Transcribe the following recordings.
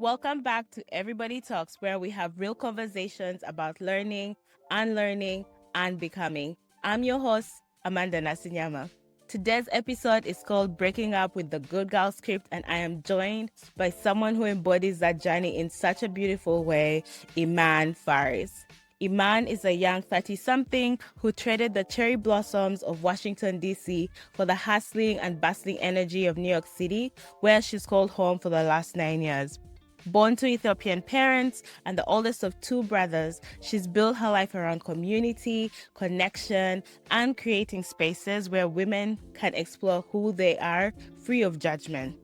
Welcome back to Everybody Talks, where we have real conversations about learning, unlearning, and becoming. I'm your host, Amanda Nasinyama. Today's episode is called Breaking Up with the Good Girl Script, and I am joined by someone who embodies that journey in such a beautiful way, Eman Faris. Eman is a young 30-something who traded the cherry blossoms of Washington, D.C. for the hustling and bustling energy of New York City, where she's called home for the last 9 years. Born to Ethiopian parents and the oldest of two brothers, she's built her life around community, connection, and creating spaces where women can explore who they are free of judgment.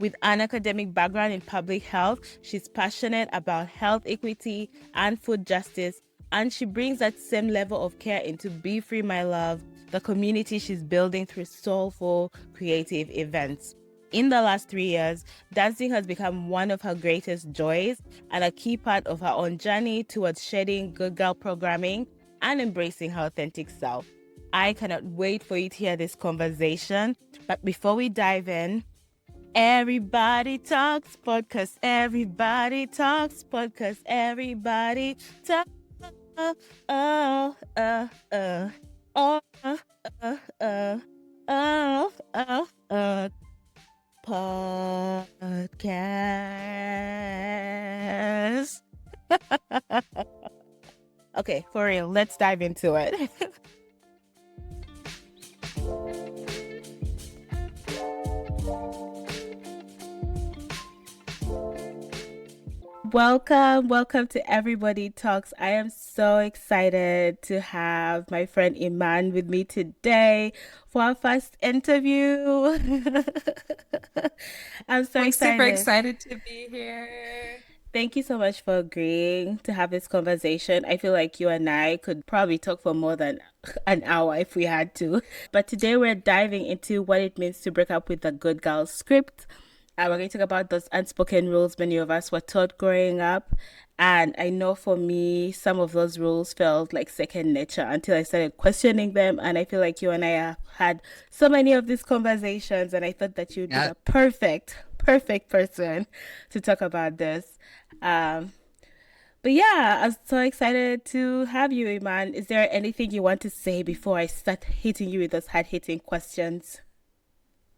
With an academic background in public health, she's passionate about health equity and food justice, and she brings that same level of care into Be Free My Love, the community she's building through soulful, creative events. In the last 3 years, dancing has become one of her greatest joys and a key part of her own journey towards shedding good girl programming and embracing her authentic self. I cannot wait for you to hear this conversation. But before we dive in, everybody talks podcast, everybody talks podcast, everybody talks. Oh, oh, oh, oh, oh, oh, oh, oh, oh, oh. Podcast. Okay, for real, let's dive into it. Welcome to Everybody Talks. I am so excited to have my friend Eman with me today for our first interview. I'm so I'm super excited. excited to be here. Thank you so much for agreeing to have this conversation. I feel like you and I could probably talk for more than an hour if we had to. But today we're diving into what it means to break up with the good girl script. We're going to talk about those unspoken rules many of us were taught growing up. And I know for me, some of those rules felt like second nature until I started questioning them. And I feel like you and I have had so many of these conversations, and I thought that you'd be Yeah. the perfect person to talk about this. Um, but yeah, I'm so excited to have you, Iman. Is there anything you want to say before I start hitting you with those hard-hitting questions?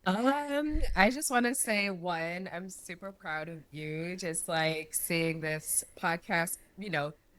I just want to say one, I'm super proud of you. Just like seeing this podcast,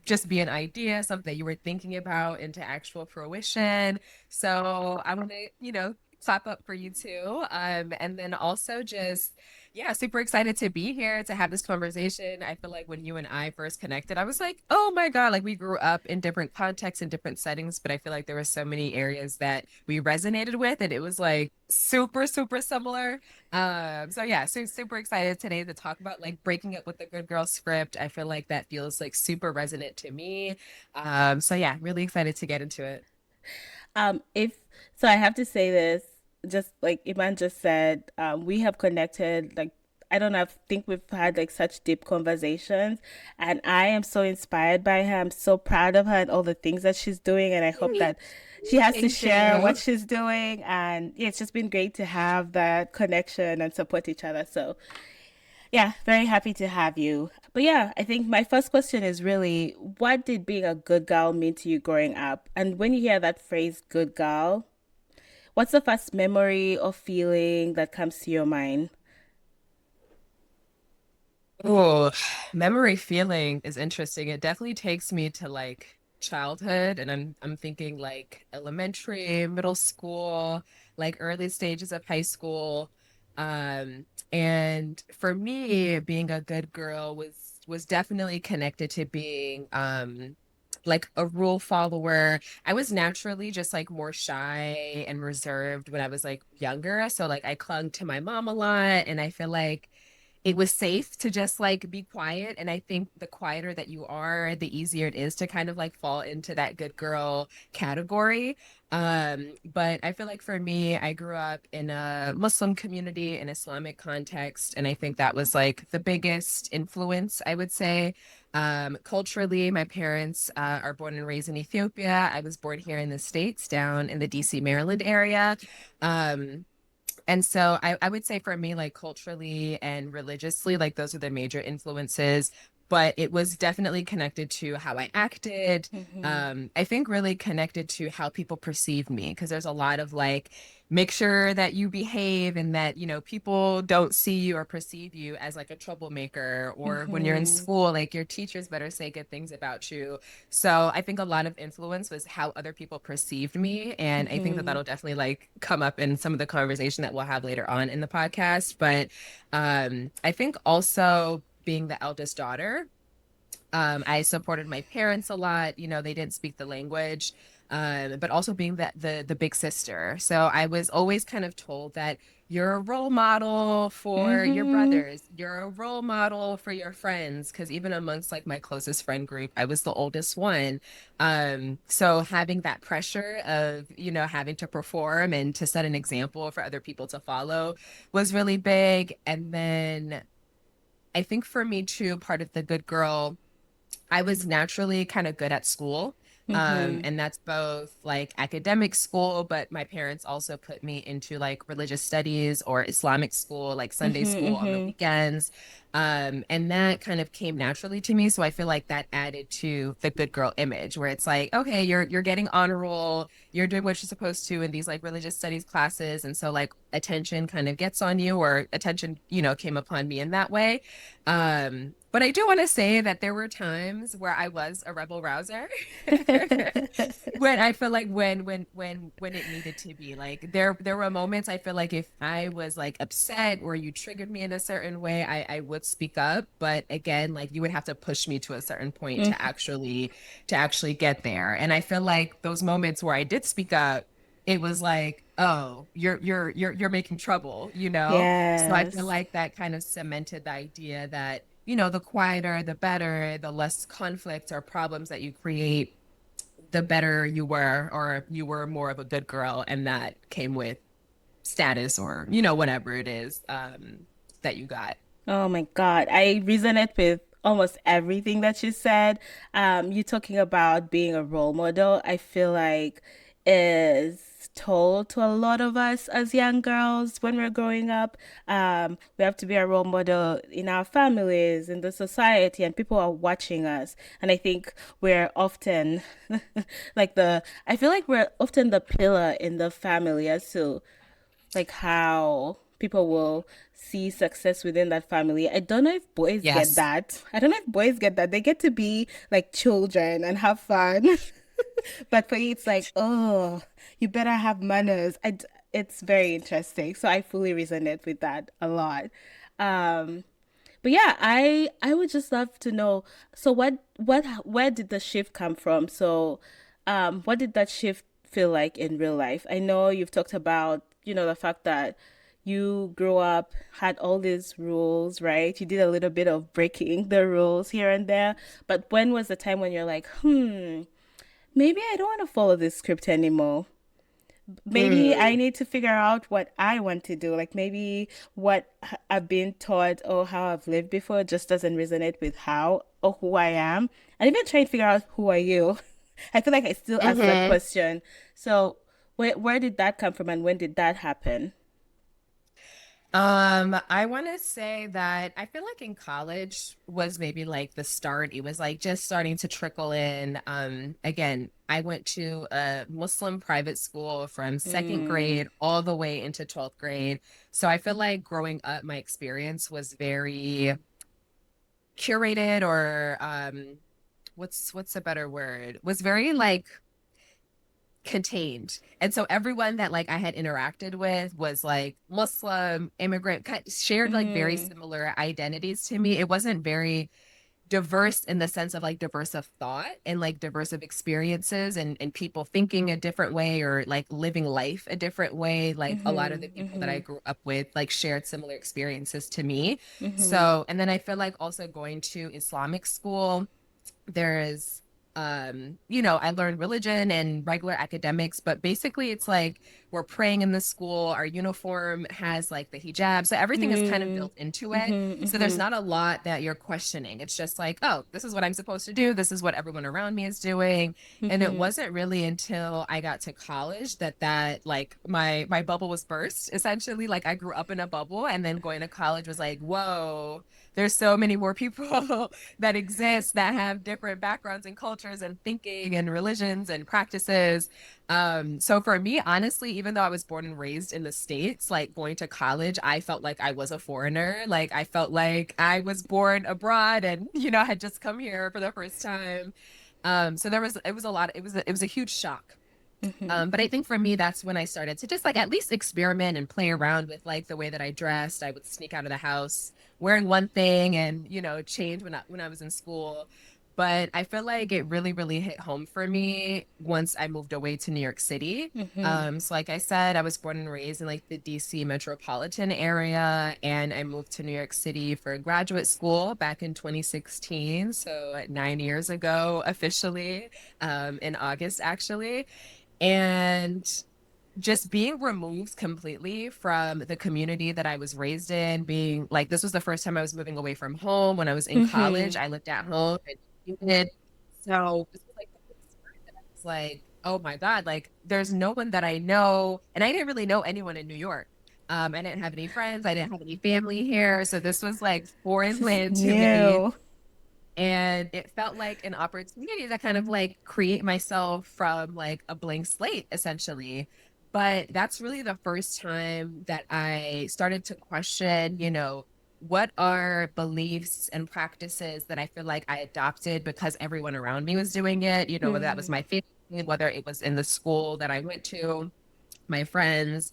just be an idea, something that you were thinking about into actual fruition. So I want to, clap up for you too. And then also just, yeah, super excited to be here to have this conversation. I feel like when you and I first connected, I was like, oh my God, like we grew up in different contexts and different settings, but I feel like there were so many areas that we resonated with, and it was like super, super similar. So yeah, so super excited today to talk about like breaking up with the good girl script. I feel like that feels like super resonant to me. So yeah, really excited to get into it. If so, I have to say this, just like Iman just said, we have connected. Like, I don't know, I think we've had like such deep conversations, and I am so inspired by her. I'm so proud of her and all the things that she's doing, and I hope that she has to Thank share what you. she's doing. And yeah, it's just been great to have that connection and support each other. So yeah, very happy to have you. But yeah, I think my first question is really, what did being a good girl mean to you growing up? And when you hear that phrase, good girl, what's the first memory or feeling that comes to your mind? Oh, memory feeling is interesting. It definitely takes me to like childhood, and I'm thinking like elementary, middle school, like early stages of high school. And for me, being a good girl was definitely connected to being like a rule follower. I was naturally just like more shy and reserved when I was like younger. So like I clung to my mom a lot, and I feel like it was safe to just like be quiet. And I think the quieter that you are, the easier it is to kind of like fall into that good girl category. But I feel like for me, I grew up in a Muslim community, an Islamic context, and I think that was like the biggest influence, I would say. Culturally, my parents are born and raised in Ethiopia. I was born here in the States, down in the DC, Maryland area. Um, And so I would say for me, like culturally and religiously, like those are the major influences. But it was definitely connected to how I acted. Mm-hmm. I think really connected to how people perceive me, because there's a lot of like, make sure that you behave and that, people don't see you or perceive you as like a troublemaker. Or when you're in Mm-hmm. school, like your teachers better say good things about you. So I think a lot of influence was how other people perceived me. And I think that Mm-hmm. that'll definitely like come up in some of the conversation that we'll have later on in the podcast. But I think also being the eldest daughter, I supported my parents a lot. They didn't speak the language, but also being the big sister. So I was always kind of told that you're a role model for your Mm-hmm. brothers. You're a role model for your friends. Because even amongst like my closest friend group, I was the oldest one. So having that pressure of, having to perform and to set an example for other people to follow was really big. And then I think for me too, part of the good girl, I was naturally kind of good at school. Mm-hmm. And that's both like academic school, but my parents also put me into like religious studies or Islamic school, like Sunday school on the Mm-hmm. weekends. And that kind of came naturally to me. So I feel like that added to the good girl image where it's like, okay, you're getting honor roll, you're doing what you're supposed to in these like religious studies classes. And so like attention kind of gets on you, or attention, came upon me in that way. But I do want to say that there were times where I was a rebel rouser when I feel like when it needed to be. Like there were moments I feel like if I was like upset or you triggered me in a certain way, I would speak up. But again, like you would have to push me to a certain point to actually get there. And I feel like those moments where I did speak up, it was like, oh, you're making trouble, So I feel Yes. like that kind of cemented the idea that, the quieter, the better, the less conflict or problems that you create, the better you were, or you were more of a good girl. And that came with status or, whatever it is that you got. Oh my God. I resonate with almost everything that you said. You talking about being a role model, I feel like is told to a lot of us as young girls when we're growing up. We have to be a role model in our families, in the society, and people are watching us. And I think we're often I feel like we're often the pillar in the family as to like how people will see success within that family. I don't know if boys get Yes. that. I don't know if boys get that. They get to be like children and have fun. But for you, it's like, oh, you better have manners. It's very interesting. So I fully resonate with that a lot. Um, but yeah, I would just love to know. So where did the shift come from? So, what did that shift feel like in real life? I know you've talked about, the fact that you grew up, had all these rules, right? You did a little bit of breaking the rules here and there. But when was the time when you're like, maybe I don't want to follow this script anymore? Maybe I Mm. need to figure out what I want to do. Like maybe what I've been taught or how I've lived before just doesn't resonate with how or who I am. And even trying to figure out who are you. I feel like I still ask that Hmm. question. So where did that come from and when did that happen? I want to say that I feel like in college was maybe like the start. It was like just starting to trickle in. Again, I went to a Muslim private school from second Mm, grade all the way into 12th grade. So I feel like growing up, my experience was very curated, or what's a better word? Was very like contained. And so everyone that like I had interacted with was like Muslim, immigrant, shared like very mm, similar identities to me. It wasn't very diverse in the sense of like diverse of thought and like diverse of experiences, and people thinking a different way or like living life a different way. Like a lot of the people that I mm-hmm, grew up with like shared similar experiences to me. mm-hmm, So, and then I feel like also going to Islamic school, there is I learned religion and regular academics, but basically it's like we're praying in the school. Our uniform has like the hijab. So everything is kind of Mm. built into it. Mhm. So there's Mhm. not a lot that you're questioning. It's just like, oh, this is what I'm supposed to do. This is what everyone around me is doing. And it Mhm. wasn't really until I got to college that like my bubble was burst, essentially. Like I grew up in a bubble, and then going to college was like, whoa, there's so many more people that exist that have different backgrounds and cultures and thinking and religions and practices. So for me, honestly, even though I was born and raised in the States, like going to college, I felt like I was a foreigner. Like I felt like I was born abroad and, had just come here for the first time. So it was a lot, it was a huge shock. Mhm. But I think for me, that's when I started to just like at least experiment and play around with like the way that I dressed. I would sneak out of the house wearing one thing and, change when I was in school. But I feel like it really, really hit home for me once I moved away to New York City. Mhm. So like I said, I was born and raised in like the DC metropolitan area, and I moved to New York City for graduate school back in 2016. So 9 years ago, officially, in August, actually. And just being removed completely from the community that I was raised in, being like, this was the first time I was moving away from home. When I was in college, Mhm. I lived at home and commuted. So this was like the first time that I was like, oh my God, like there's no one that I know. And I didn't really know anyone in New York. I didn't have any friends. I didn't have any family here. So this was like foreign This is land to me. new. And it felt like an opportunity to kind of like create myself from like a blank slate, essentially. But that's really the first time that I started to question, what are beliefs and practices that I feel like I adopted because everyone around me was doing it, whether that was Mm. my family, whether it was in the school that I went to, my friends,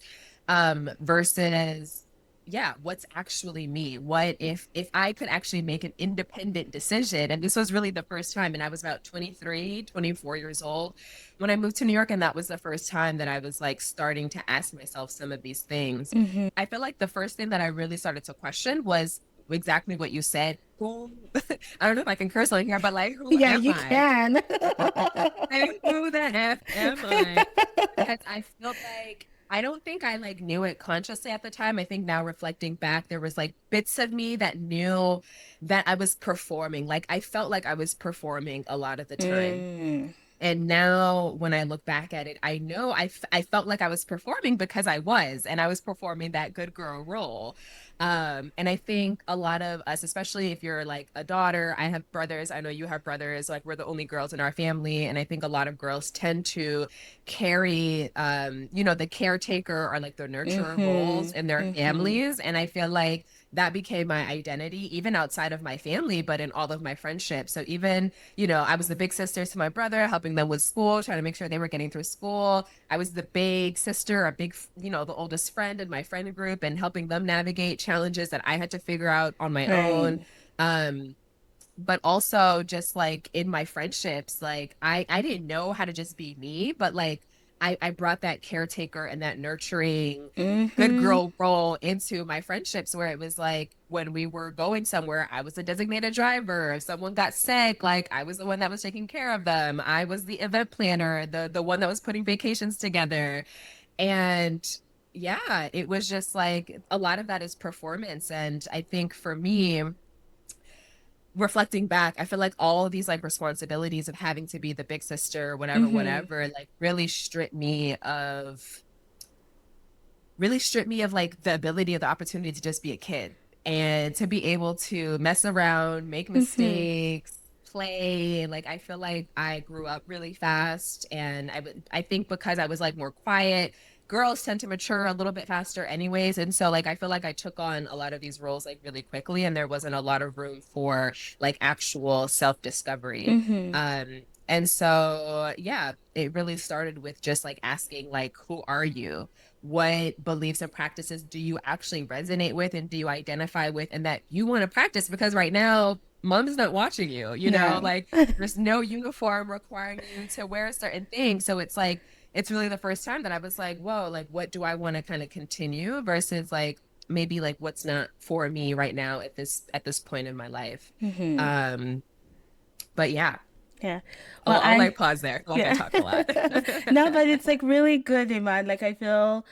versus yeah, what's actually me? What if I could actually make an independent decision? And this was really the first time, and I was about 23, 24 years old when I moved to New York, and that was the first time that I was like starting to ask myself some of these things. Mhm. I feel like the first thing that I really started to question was exactly what you said. Who I don't know if I can curse on here, but like, who Yeah, am you I? can. Like, who the F am I? Because I feel like I don't think I like knew it consciously at the time. I think now reflecting back, there was like bits of me that knew that I was performing. Like I felt like I was performing a lot of the time. Mm. And now when I look back at it, I know I felt like I was performing because I was, and I was performing that good girl role. And I think a lot of us, especially if you're like a daughter, I have brothers, I know you have brothers, like we're the only girls in our family. And I think a lot of girls tend to carry, the caretaker or like the nurturer roles Mhm. in their Mhm. families. And I feel like that became my identity, even outside of my family, but in all of my friendships. So even I was the big sister to my brother, helping them with school, trying to make sure they were getting through school. I was the big sister, a big, the oldest friend in my friend group, and helping them navigate challenges that I had to figure out on my own. Right. Um, but also just like in my friendships, like I didn't know how to just be me, but like I brought that caretaker and that nurturing good Mhm. girl role into my friendships, where it was like when we were going somewhere, I was a designated driver. If someone got sick, like I was the one that was taking care of them. I was the event planner, the one that was putting vacations together. And yeah, it was just like a lot of that is performance. And I think for me, reflecting back, I feel like all of these like responsibilities of having to be the big sister, whatever, Mhm. whatever, like really stripped me of like the ability or the opportunity to just be a kid and to be able to mess around, make Mhm. mistakes, play. Like I feel like I grew up really fast, and I think because I was like more quiet, girls tend to mature a little bit faster anyways. And so like I feel like I took on a lot of these roles like really quickly, and there wasn't a lot of room for like actual self-discovery. Mhm. And so yeah, it really started with just like asking like, who are you? What beliefs and practices do you actually resonate with and do you identify with, and that you want to practice? Because right now mom's not watching you, Yeah. like there's no uniform requiring you to wear a certain thing. So it's like it's really the first time that I was like, whoa, like what do I want to kind of continue versus like maybe like what's not for me right now at this point in my life. Mhm. um but yeah. Yeah. Oh, Well, I'll I like pause there. I feel like I yeah. talk a lot. No, but it's like really good, Iman. Like I feel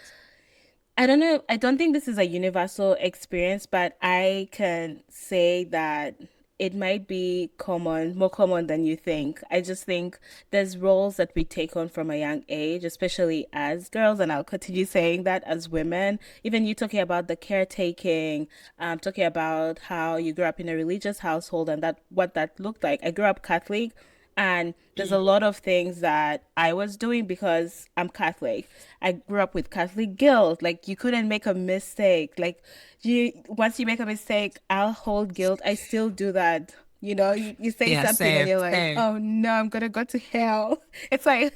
I don't know. I don't think this is a universal experience, but I can say that it might be common, more common than you think. I just think there's roles that we take on from a young age, especially as girls, and I'll continue saying that as women. Even you talking about the caretaking, talking about how you grew up in a religious household and that what that looked like. I grew up Catholic. And there's a lot of things that I was doing because I'm Catholic. I grew up with Catholic guilt. Like you couldn't make a mistake. Like you once you make a mistake, I'll hold guilt. I still do that. You say Yeah, something and same, you're like, same. oh no, I'm gonna go to hell. It's like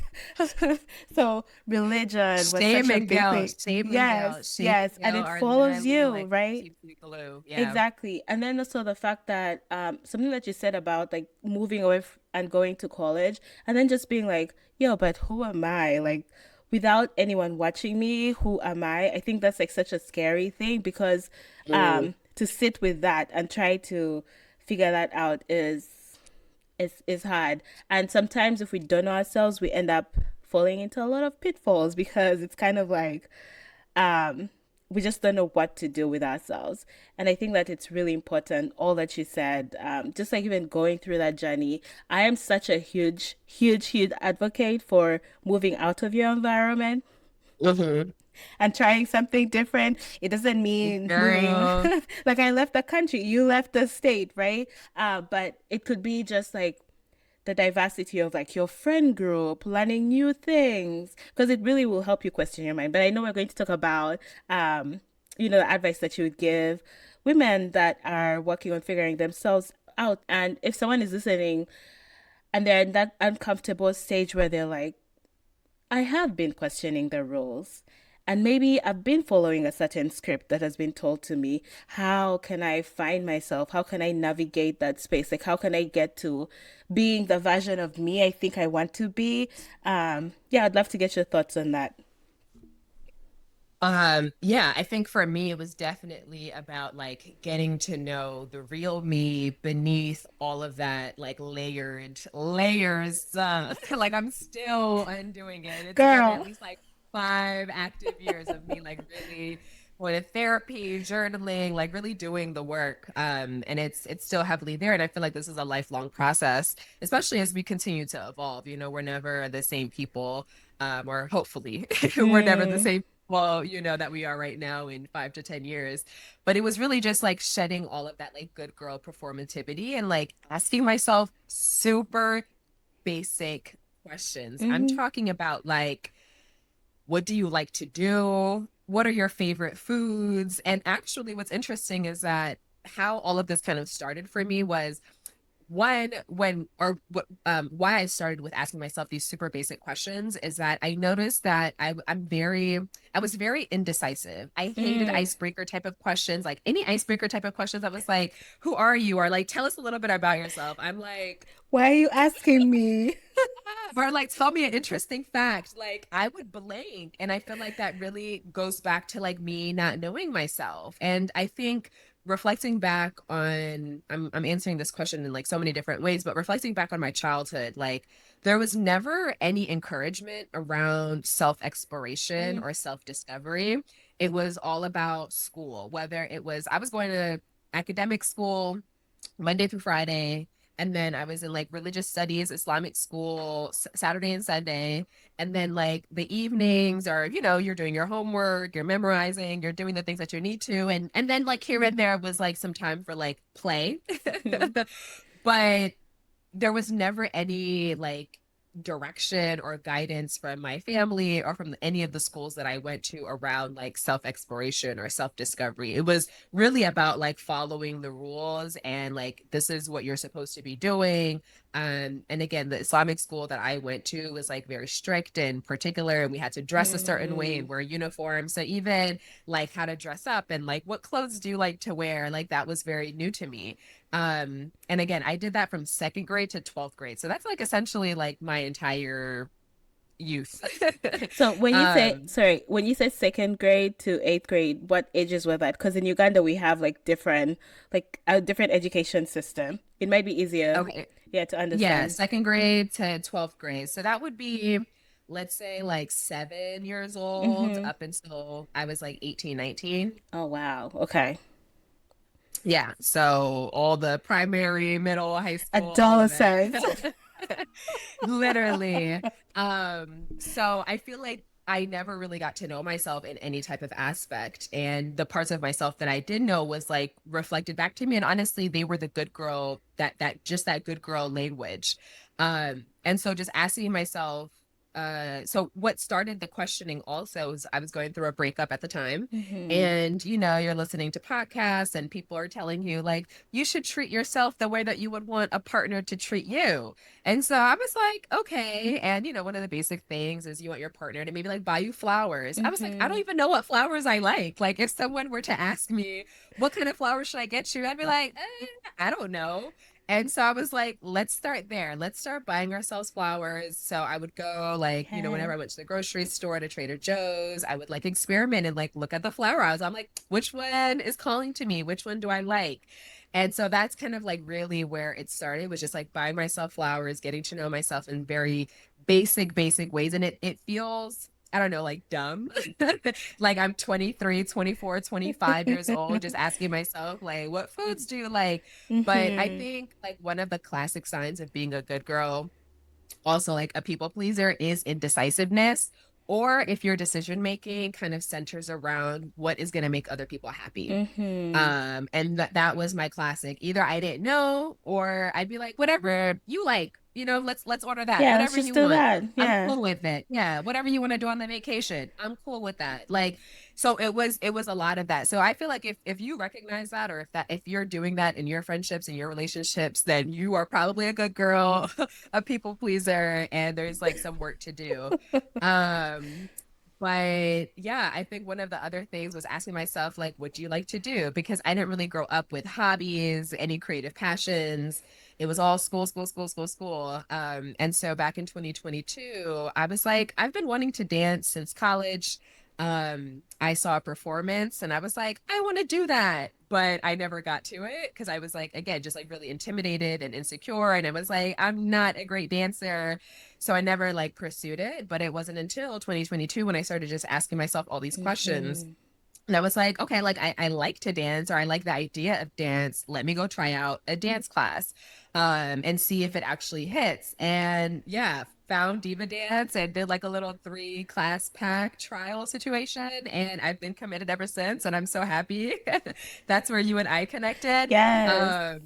so religion was such a big thing. Yes, Shame yes. and And guilt it are follows literally you, like what right? keeps you glue. Yeah. Exactly. And then also the fact that something that you said about like moving away and going to college and then just being like, yo, but who am I? Like without anyone watching me, who am I? I think that's like such a scary thing because Mm. to sit with that and try to figure that out is hard. And sometimes if we don't know ourselves, we end up falling into a lot of pitfalls because it's kind of like um we just don't know what to do with ourselves. And I think that it's really important, all that you said, just like even going through that journey. I am such a huge, huge, huge advocate for moving out of your environment Hmm. and trying something different. It doesn't mean moving, Girl. like I left the country, you left the state, right? But it could be just like the diversity of like your friend group, learning new things, because it really will help you question your mind. But I know we're going to talk about, the advice that you would give women that are working on figuring themselves out. And if someone is listening and they're in that uncomfortable stage where they're like, I have been questioning the rules. And maybe I've been following a certain script that has been told to me. How can I find myself? How can I navigate that space? Like, how can I get to being the version of me I think I want to be? Yeah, I'd love to get your thoughts on that. Yeah, I think for me it was definitely about like getting to know the real me beneath all of that like layered layers. Like I'm still undoing it. It's been at Girl, least like 5 active years of me like really going to therapy, journaling, like really doing the work. And it's still heavily there. And I feel like this is a lifelong process, especially as we continue to evolve. We're never the same people, or hopefully we're never the mm, same well, that we are right now in 5 to 10 years. But it was really just like shedding all of that like good girl performativity and like asking myself super basic questions. I'm mm-hmm, talking about like, what do you like to do? What are your favorite foods? And actually, what's interesting is that how all of this kind of started for me was one when or what why I started with asking myself these super basic questions is that I noticed that I was very indecisive. I hated mm. icebreaker type of questions, like any icebreaker type of questions that was like, who are you? Or like, tell us a little bit about yourself. I'm like, Why are you asking me? or like, tell me an interesting fact. Like, I would blank. And I feel like that really goes back to like me not knowing myself. And I think reflecting back on, I'm answering this question in like so many different ways, but reflecting back on my childhood, like, there was never any encouragement around self exploration Mm, or self discovery. It was all about school, whether it was, I was going to academic school Monday through Friday. And then I was in like religious studies, Islamic school, Saturday and Sunday. And then like the evenings are, you're doing your homework, you're memorizing, you're doing the things that you need to. And then like here and there was like some time for like play. mm, But there was never any like direction or guidance from my family or from any of the schools that I went to around like self exploration or self discovery. It was really about like following the rules and like this is what you're supposed to be doing. And again, the Islamic school that I went to was like very strict and particular, and we had to dress a certain way mm. and wear uniforms. So even like how to dress up and like what clothes do you like to wear, like that was very new to me. And again, I did that from second grade to 12th grade. So that's like essentially like my entire youth. So um, when you say second grade to eighth grade, what ages were that? Because in Uganda we have like different, like a different education system. It might be easier okay. Yeah, to Yeah, understand. second grade to 12th grade. So that would be, let's say, like 7 years old Mm-hmm. up until I was like 18, 19. Oh wow. Okay. Yeah. So all the primary, middle, high school, all of Adolescent. it. Literally. So I feel like I never really got to know myself in any type of aspect. And the parts of myself that I did know was like reflected back to me. And honestly, they were the good girl, that good girl language. And so just asking myself, so what started the questioning also was I was going through a breakup at the time. Mm-hmm. And you're listening to podcasts and people are telling you like you should treat yourself the way that you would want a partner to treat you. And so I was like, okay. And one of the basic things is you want your partner to maybe like buy you flowers. I was like, I don't Mm-hmm. even know what flowers I like. Like if someone were to ask me, what kind of flowers should I get you? I'd be like, I don't know. And so I was like, let's start there. Let's start buying ourselves flowers. So I would go like, whenever Okay. I went to the grocery store to Trader Joe's, I would like experiment and like look at the flower aisles. I'm like, which one is calling to me? Which one do I like? And so that's kind of like really where it started was just like buying myself flowers, getting to know myself in very basic ways. And it feels, I don't know, like dumb. Like I'm 23, 24, 25 years old, just asking myself, like, what foods do you like? But I Mm-hmm. think like one of the classic signs of being a good girl, also like a people pleaser, is indecisiveness. Or if your decision making kind of centers around what is going to make other people happy. Mm-hmm. And that was my classic. Either I didn't know, or I'd be like, whatever you like, let's order that. Yeah, let's Whatever just you do want. that. I'm Yeah. cool with it. Yeah, whatever you want to do on the vacation, I'm cool with that. Like, so it was a lot of that. So I feel like if you recognize that, or if you're doing that in your friendships and your relationships, then you are probably a good girl, a people pleaser, and there's like some work to do. Um, but yeah, I think one of the other things was asking myself, like, what do you like to do? Because I didn't really grow up with hobbies, any creative passions. It was all school, school, school, school, school. And so back in 2022, I was like, I've been wanting to dance since college. I saw a performance and I was like, I want to do that. But I never got to it because I was like, again, just like really intimidated and insecure. And I was like, I'm not a great dancer. So I never like pursued it. But it wasn't until 2022 when I started just asking myself all these questions. Mm-hmm. And I was like, okay, like I like to dance or I like the idea of dance. Let me go try out a dance class and see if it actually hits. And yeah, found Diva Dance and did like a little 3 class pack trial situation. And I've been committed ever since. And I'm so happy. That's where you and I connected. Yes. Um,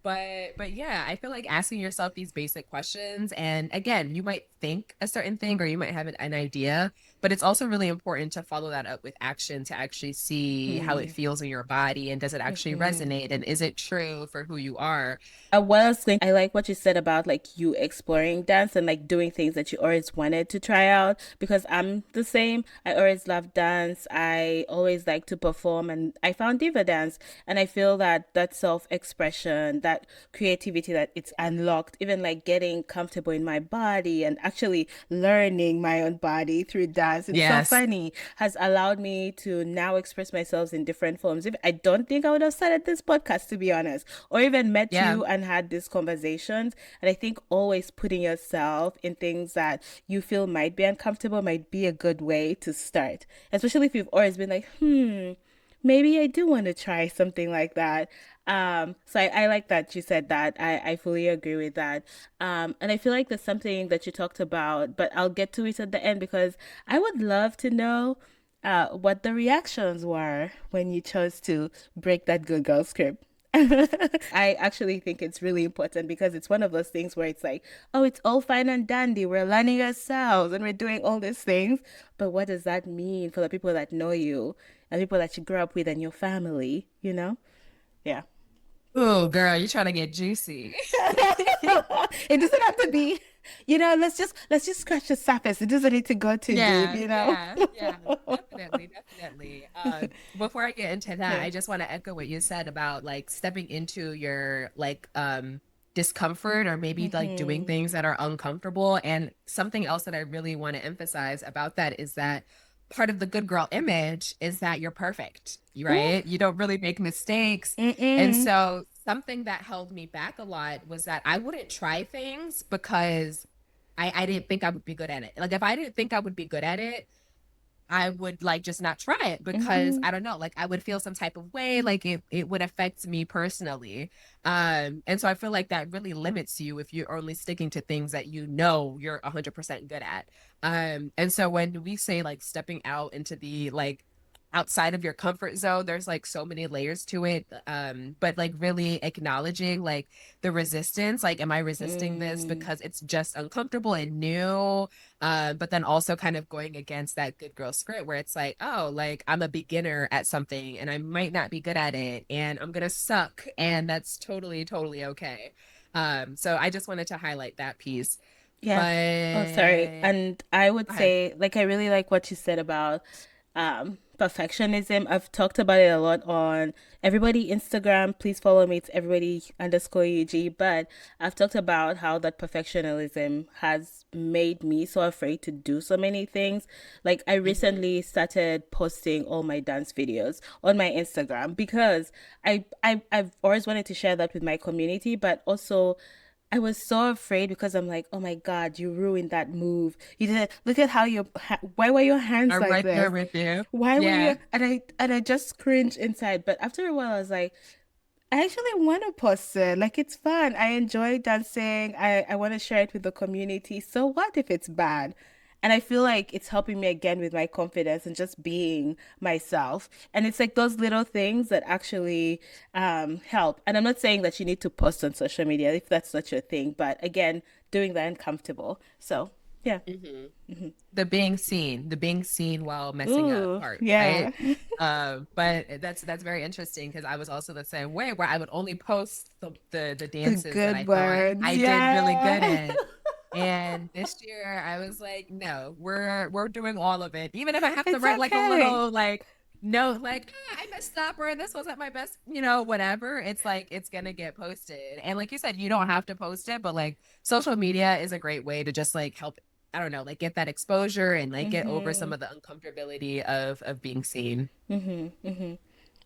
but yeah, I feel like asking yourself these basic questions, and again, you might think a certain thing or you might have an idea, but it's also really important to follow that up with action to actually see how it Hmm. feels in your body and does it actually Mm-hmm. resonate and is it true for who you are? What I was going, I like what you said about like you exploring dance and like doing things that you always wanted to try out because I'm the same. I always loved dance. I always like to perform and I found diva dance and I feel that that self-expression, that creativity that it's unlocked, even like getting comfortable in my body and actually learning my own body through dance. It's so Yes. funny, has allowed me to now express myself in different forms. If I don't think I would have started this podcast to be honest, or even met Yeah. you and had these conversations. And I think always putting yourself in things that you feel might be uncomfortable might be a good way to start, especially if you've always been like, maybe I do want to try something like that. So I like that you said that. I fully agree with that. And I feel like there's something that you talked about, but I'll get to it at the end because I would love to know what the reactions were when you chose to break that good girl script. I actually think it's really important because it's one of those things where it's like, oh, it's all fine and dandy. We're learning ourselves and we're doing all these things. But what does that mean for the people that know you and people that you grew up with and your family, you know? Yeah. Oh, girl, you're trying to get juicy. It doesn't have to be, let's just scratch the surface. It doesn't need to go too deep, Yeah, you know? yeah, yeah, definitely, definitely. Before I get into that, Yeah. I just want to echo what you said about like stepping into your like discomfort or maybe like doing Mm-hmm. things that are uncomfortable. And something else that I really want to emphasize about that is that part of the good girl image is that you're perfect, Ooh. right? You don't really make mistakes. And Mm-mm. so something that held me back a lot was that I wouldn't try things because I didn't think I would be good at it. Like if I didn't think I would be good at it, I would like just not try it because Mm-hmm. I don't know, like I would feel some type of way, like it would affect me personally. And so I feel like that really limits you if you're only sticking to things that you know you're 100% good at. And so when we say like stepping out into the like outside of your comfort zone, there's like so many layers to it. But like really acknowledging like the resistance, like am I resisting this Mm. because it's just uncomfortable and new? But then also kind of going against that good girl script where it's like, oh, like I'm a beginner at something and I might not be good at it and I'm gonna suck, and that's totally, totally okay. So I just wanted to highlight that piece. Yeah. Oh, sorry. But And I would go ahead. say, like, I really like what you said about perfectionism. I've talked about it a lot on everybody Instagram. Please follow me. It's everybody underscore UG. But I've talked about how that perfectionism has made me so afraid to do so many things. Like, I Hmm. recently started posting all my dance videos on my Instagram because I've always wanted to share that with my community, but also I was so afraid because I'm like, oh my God, you ruined that move. You did it. Look at how why were your hands I'm like right there this? with you. Why were Yeah. you, and I just cringed inside. But after a while, I was like, I actually want to post it. Like it's fun. I enjoy dancing. I want to share it with the community. So what if it's bad? And I feel like it's helping me again with my confidence and just being myself. And it's like those little things that actually help. And I'm not saying that you need to post on social media if that's not your thing, but again, doing that uncomfortable. So yeah. Hmm. The being seen while messing up Ooh, part, yeah. right? But that's very interesting because I was also the same way where I would only post the The dances that I good thought words. I did really good Yeah. at. And this year I was like, no, we're doing all of it. Even if I have to It's write like a okay. little like note like I messed up or this wasn't my best, you know, whatever. It's like it's gonna get posted. And like you said, you don't have to post it, but like social media is a great way to just like help, I don't know, like get that exposure and like get over some Mm-hmm. of the uncomfortability of being seen. Mm-hmm. Mm-hmm.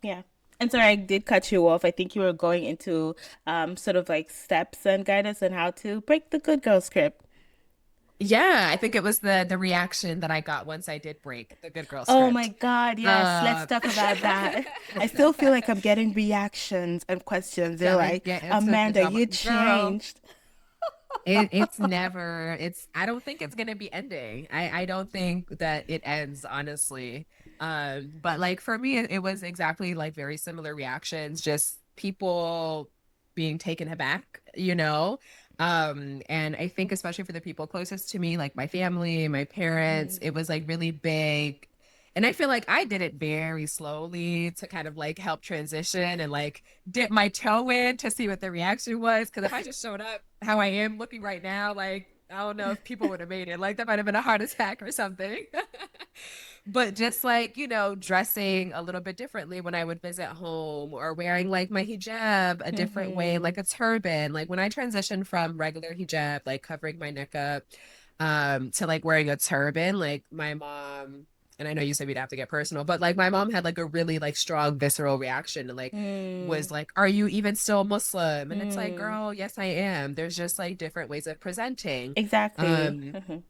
Yeah. And sorry, I did cut you off. I think you were going into sort of like steps and guidance on how to break the good girl script. Yeah, I think it was the reaction that I got once I did break the good girl Oh my script. God, yes. Let's Uh, talk about that. I still feel like I'm getting reactions and questions. They're like, yeah, it's a Amanda, drama you girl. changed. It's never, it's, I don't think it's gonna be ending. I don't think that it ends, honestly. But like for me, it was exactly like very similar reactions, just people being taken aback, you know? And I think especially for the people closest to me, like my family, my parents, Mm. it was like really big. And I feel like I did it very slowly to kind of like help transition and like dip my toe in to see what the reaction was. Cause if I just showed up how I am looking right now, like I don't know if people would have made it. Like that might have been a heart attack or something. But just like, you know, dressing a little bit differently when I would visit home or wearing like my hijab a different way, Mm-hmm. like a turban. Like when I transitioned from regular hijab, like covering my neck up, to like wearing a turban, like my mom, and I know you said we'd have to get personal, but like my mom had like a really like strong visceral reaction and like Mm. was like, are you even still Muslim? And it's like, Mm. girl, yes, I am. There's just like different ways of presenting. Exactly. Um,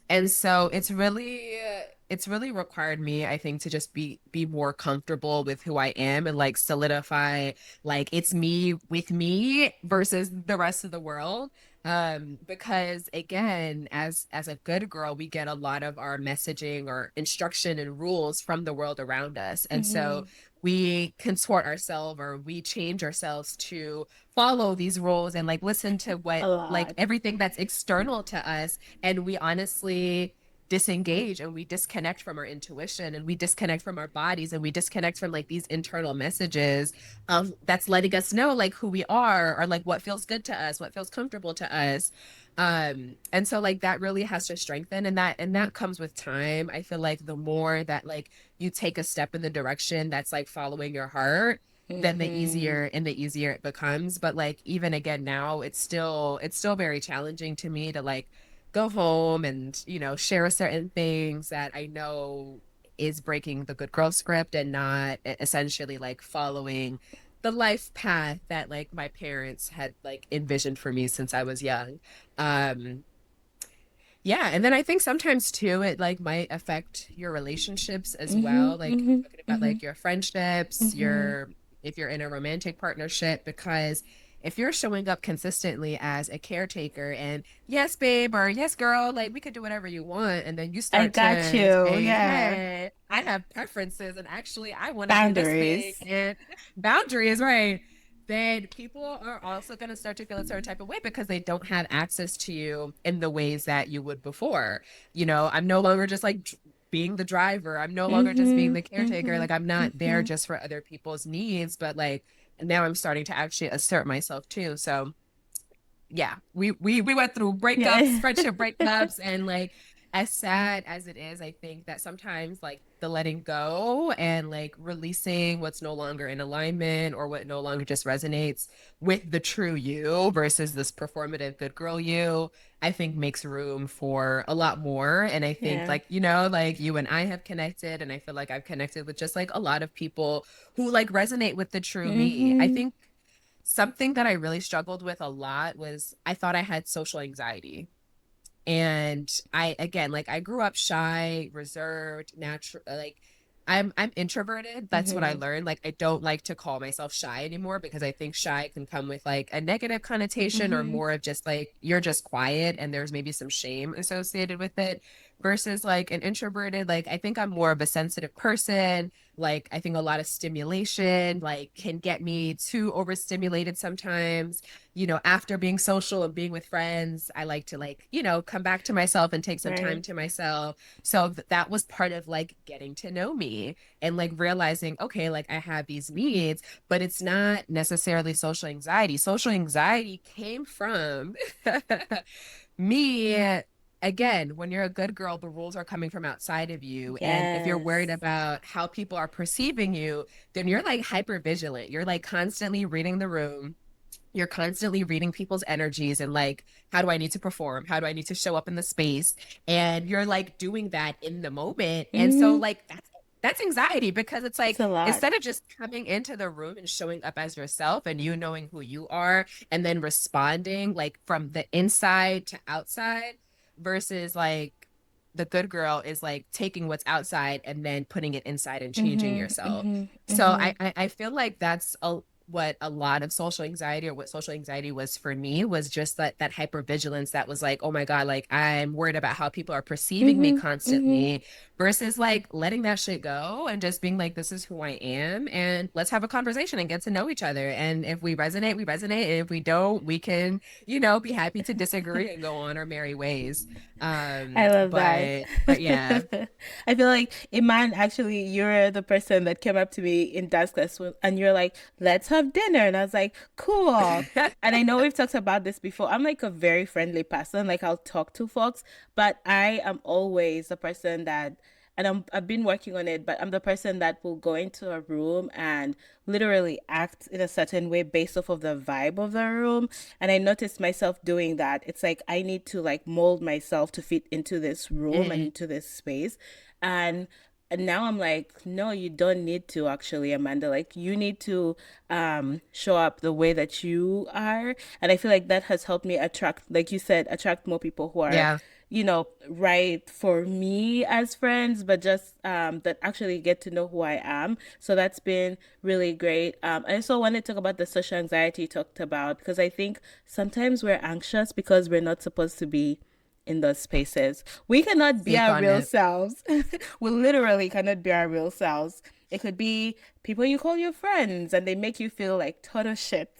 and so it's really required me, I think, to just be more comfortable with who I am and like solidify like it's me with me versus the rest of the world. Because again, as a good girl, we get a lot of our messaging or instruction and rules from the world around us. And so Mm-hmm. we contort ourselves or we change ourselves to follow these rules and like listen to A what like lot. everything that's external to us, and we honestly disengage and we disconnect from our intuition and we disconnect from our bodies and we disconnect from like these internal messages that's letting us know like who we are or like what feels good to us, what feels comfortable to us. And so like that really has to strengthen, and that comes with time. I feel like the more that like you take a step in the direction that's like following your heart, then Mm-hmm. the easier it becomes. But like even again now, it's still very challenging to me to like go home and, you know, share certain things that I know is breaking the good girl script and not essentially like following the life path that like my parents had like envisioned for me since I was young. Um, yeah, and then I think sometimes too it like might affect your relationships as Mhm. well. Like Mhm. talking about Mhm. like your friendships, Mhm. your if you're in a romantic partnership, because if you're showing up consistently as a caretaker and yes, babe, or yes, girl, like we could do whatever you want, and then you I start got to you. say, Yeah. hey, I have preferences and actually I want to do this thing Boundaries. and boundaries, right? Then people are also going to start to feel a certain type of way because they don't have access to you in the ways that you would before. I'm no longer just like being the driver. I'm no longer just being Mhm. the caretaker. Mhm. Like I'm not there Mhm. just for other people's needs, but like now I'm starting to actually assert myself too. So yeah, we went through breakups, Yeah. friendship breakups, and like as sad as it is, I think that sometimes like the letting go and like releasing what's no longer in alignment or what no longer just resonates with the true you versus this performative good girl you, I think makes room for a lot more. And I think Yeah. like, like you and I have connected, and I feel like I've connected with just like a lot of people who like resonate with the true me. I Mhm. think something that I really struggled with a lot was I thought I had social anxiety. And I again, like I grew up shy, reserved, natural, like I'm introverted. That's what I Mhm. learned. Like I don't like to call myself shy anymore because I think shy can come with like a negative connotation or Mhm. more of just like you're just quiet and there's maybe some shame associated with it versus like an introverted, like I think I'm more of a sensitive person. Like I think a lot of stimulation like can get me too overstimulated sometimes. After being social and being with friends, I like to like, come back to myself and take some time Right. to myself. So that was part of like getting to know me and like realizing, okay, like I have these needs, but it's not necessarily social anxiety. Social anxiety came from me. Again, when you're a good girl, the rules are coming from outside of you. And if you're worried Yes. about how people are perceiving you, then you're like hyper vigilant. You're like constantly reading the room, you're constantly reading people's energies and like, how do I need to perform? How do I need to show up in the space? And you're like doing that in the moment. And so Mhm. like that's anxiety because it's It's like a lot. instead of just coming into the room and showing up as yourself and you knowing who you are and then responding like from the inside to outside versus like the good girl is like taking what's outside and then putting it inside and changing Mhm. yourself. Mhm. So Mhm. I feel like that's what a lot of social anxiety or what social anxiety was for me was just that hypervigilance that was like, oh my God, like I'm worried about how people are perceiving me Mhm. Mhm. constantly versus like letting that shit go and just being like, this is who I am and let's have a conversation and get to know each other. And if we resonate, we resonate. And if we don't, we can, be happy to disagree and go on our merry ways. I love that. But yeah. I feel like Iman, actually, you're the person that came up to me in dance class and you're like, let's have dinner. And I was like, cool. And I know we've talked about this before. I'm like a very friendly person. Like I'll talk to folks, but I am always the person that, and I've been working on it, but I'm the person that will go into a room and literally act in a certain way based off of the vibe of the room. And I noticed myself doing that. It's like I need to like mold myself to fit into this room and Mm, into this space. And now I'm like, no, you don't need to actually, Amanda. Like you need to show up the way that you are. And I feel like that has helped me attract, like you said, attract more people who are, yeah. right for me as friends, but just that actually get to know who I am. So that's been really great. I also want to talk about the social anxiety you talked about because I think sometimes we're anxious because we're not supposed to be in those spaces. We cannot be Speak our on real it. selves. We literally cannot be our real selves. It could be people you call your friends and they make you feel like total shit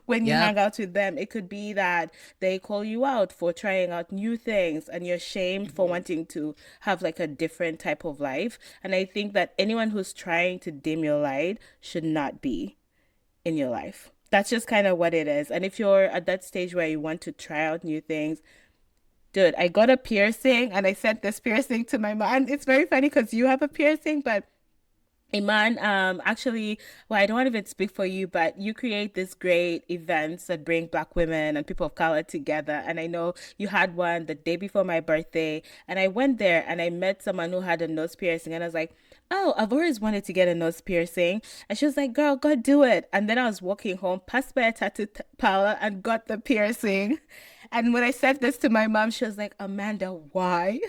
when you Yep. hang out with them. It could be that they call you out for trying out new things and you're shamed for Mhm. wanting to have like a different type of life. And I think that anyone who's trying to dim your light should not be in your life. That's just kind of what it is. And if you're at that stage where you want to try out new things, dude, I got a piercing and I sent this piercing to my mom. It's very funny because you have a piercing, but Iman, actually, well, I don't want to even speak for you, but you create these great events that bring Black women and people of color together. And I know you had one the day before my birthday, and I went there and I met someone who had a nose piercing, and I was like, oh, I've always wanted to get a nose piercing. And she was like, girl, go do it. And then I was walking home, passed by a tattoo parlor and got the piercing. And when I said this to my mom, she was like, Amanda, why?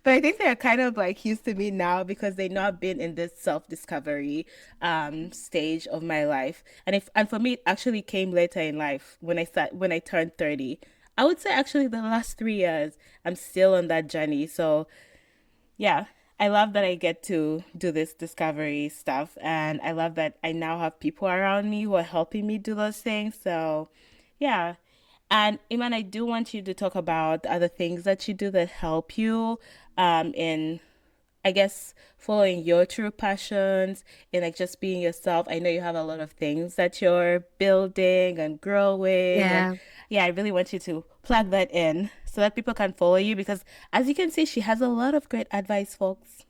But I think they're kind of like used to me now because they know I've been in this self-discovery stage of my life. And for me it actually came later in life when I turned 30. I would say actually the last 3 years I'm still on that journey. So yeah, I love that I get to do this discovery stuff, and I love that I now have people around me who are helping me do those things. So yeah. And Iman, I do want you to talk about the other things that you do that help you in, I guess, following your true passions and like just being yourself. I know you have a lot of things that you're building and growing. And Yeah. yeah, I really want you to plug that in so that people can follow you because as you can see, she has a lot of great advice, folks.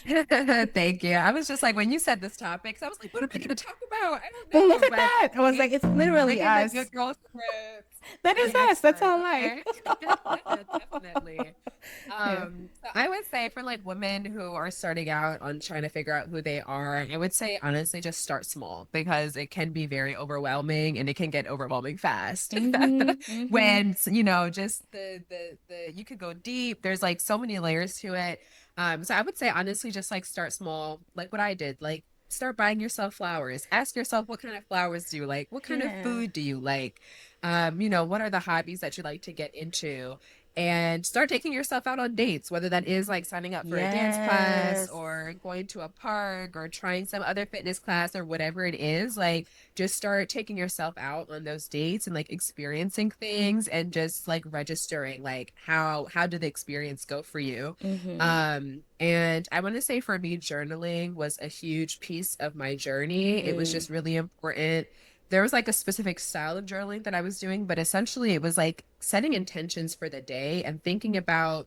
Thank you. I was just like, when you said this topic, I was like, what am I going to talk about? I don't But look know, at but that. I was see, like, it's literally bringing the us. good girl scripts, That is the us. That's expert. our life. Okay. Definitely. Yeah. So I would say for like women who are starting out on trying to figure out who they are, I would say honestly just start small because it can be very overwhelming and it can get overwhelming fast. Mm-hmm. Mm-hmm. When just the you could go deep. There's like so many layers to it. So I would say honestly, just like start small, like what I did, like start buying yourself flowers. Ask yourself what kind of flowers do you like? What kind of Yeah. food do you like? What are the hobbies that you like to get into? And start taking yourself out on dates, whether that is like signing up for a dance class Yes. or going to a park or trying some other fitness class or whatever it is. Like just start taking yourself out on those dates and like experiencing things and just like registering like how did the experience go for you. Mm-hmm. And I want to say for me, journaling was a huge piece of my journey. It was Mm. just really important. There was like a specific style of journaling that I was doing, but essentially it was like setting intentions for the day and thinking about